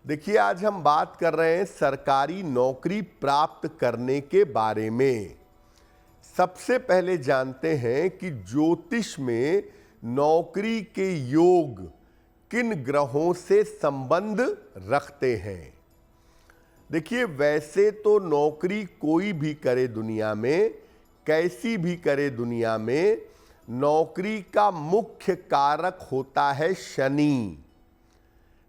देखिए, आज हम बात कर रहे हैं सरकारी नौकरी प्राप्त करने के बारे में। सबसे पहले जानते हैं कि ज्योतिष में नौकरी के योग किन ग्रहों से संबंध रखते हैं। देखिए, वैसे तो नौकरी कोई भी करे दुनिया में, कैसी भी करे दुनिया में, नौकरी का मुख्य कारक होता है शनि।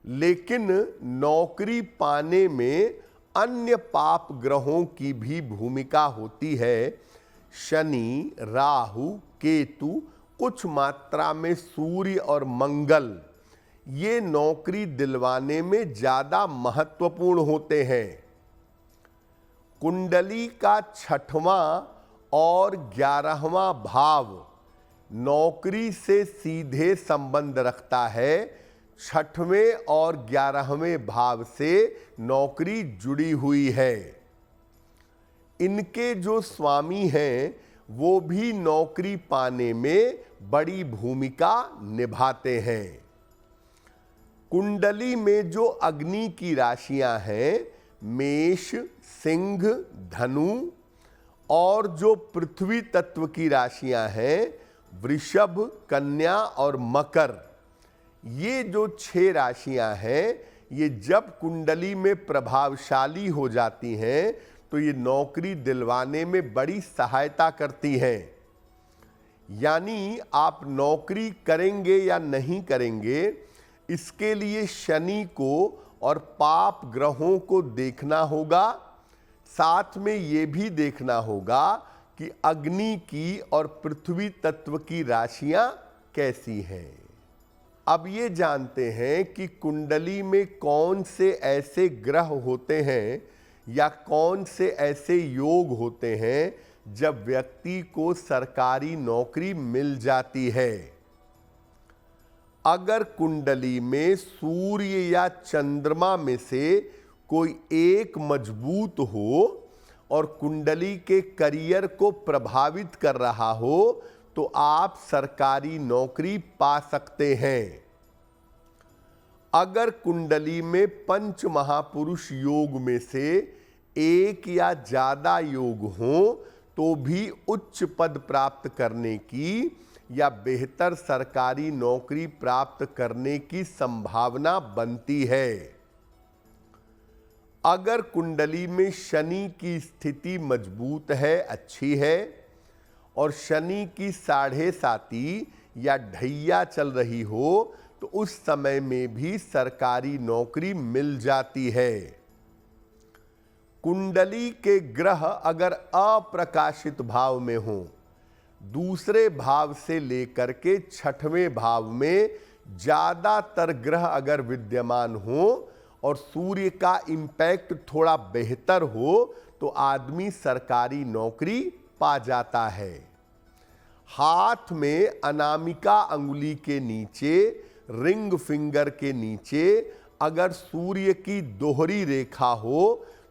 लेकिन नौकरी पाने में अन्य पाप ग्रहों की भी भूमिका होती है। शनि, राहु, केतु, कुछ मात्रा में सूर्य और मंगल, ये नौकरी दिलवाने में ज्यादा महत्वपूर्ण होते हैं। कुंडली का 6वां और 11वां भाव नौकरी से सीधे संबंध रखता है। 6वें और 11वें भाव से नौकरी जुड़ी हुई है। इनके जो स्वामी हैं वो भी नौकरी पाने में बड़ी भूमिका निभाते हैं। कुंडली में जो अग्नि की राशियां हैं, मेष, सिंह, धनु, और जो पृथ्वी तत्व की राशियां हैं, वृषभ, कन्या और मकर, ये जो 6 राशियां हैं, ये जब कुंडली में प्रभावशाली हो जाती हैं तो ये नौकरी दिलवाने में बड़ी सहायता करती हैं। यानी आप नौकरी करेंगे या नहीं करेंगे, इसके लिए शनि को और पाप ग्रहों को देखना होगा। साथ में ये भी देखना होगा कि अग्नि की और पृथ्वी तत्व की राशियां कैसी हैं। अब ये जानते हैं कि कुंडली में कौन से ऐसे ग्रह होते हैं या कौन से ऐसे योग होते हैं जब व्यक्ति को सरकारी नौकरी मिल जाती है। अगर कुंडली में सूर्य या चंद्रमा में से कोई एक मजबूत हो और कुंडली के करियर को प्रभावित कर रहा हो तो आप सरकारी नौकरी पा सकते हैं। अगर कुंडली में पंच महापुरुष योग में से एक या ज्यादा योग हो तो भी उच्च पद प्राप्त करने की या बेहतर सरकारी नौकरी प्राप्त करने की संभावना बनती है। अगर कुंडली में शनि की स्थिति मजबूत है, अच्छी है, और शनि की 7.5 या ढैया चल रही हो तो उस समय में भी सरकारी नौकरी मिल जाती है। कुंडली के ग्रह अगर अप्रकाशित भाव में हो, दूसरे भाव से लेकर के 6वें भाव में ज्यादातर ग्रह अगर विद्यमान हो और सूर्य का इंपैक्ट थोड़ा बेहतर हो तो आदमी सरकारी नौकरी पा जाता है। हाथ में अनामिका अंगुली के नीचे, रिंग फिंगर के नीचे अगर सूर्य की दोहरी रेखा हो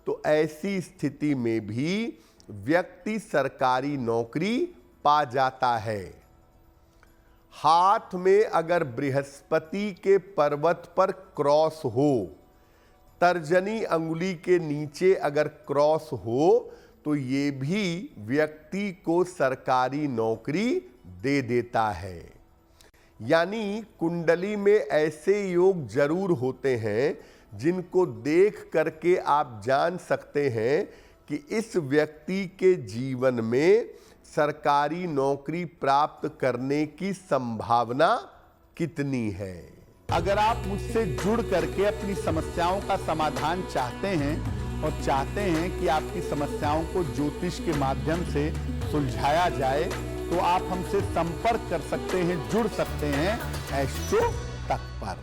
तो ऐसी स्थिति में भी व्यक्ति सरकारी नौकरी पा जाता है। हाथ में अगर बृहस्पति के पर्वत पर क्रॉस हो, तर्जनी अंगुली के नीचे अगर क्रॉस हो तो ये भी व्यक्ति को सरकारी नौकरी दे देता है। यानी कुंडली में ऐसे योग जरूर होते हैं जिनको देख करके आप जान सकते हैं कि इस व्यक्ति के जीवन में सरकारी नौकरी प्राप्त करने की संभावना कितनी है। अगर आप मुझसे जुड़ करके अपनी समस्याओं का समाधान चाहते हैं और चाहते हैं कि आपकी समस्याओं को ज्योतिष के माध्यम से सुलझाया जाए तो आप हमसे संपर्क कर सकते हैं, जुड़ सकते हैं एस्ट्रो तक पर।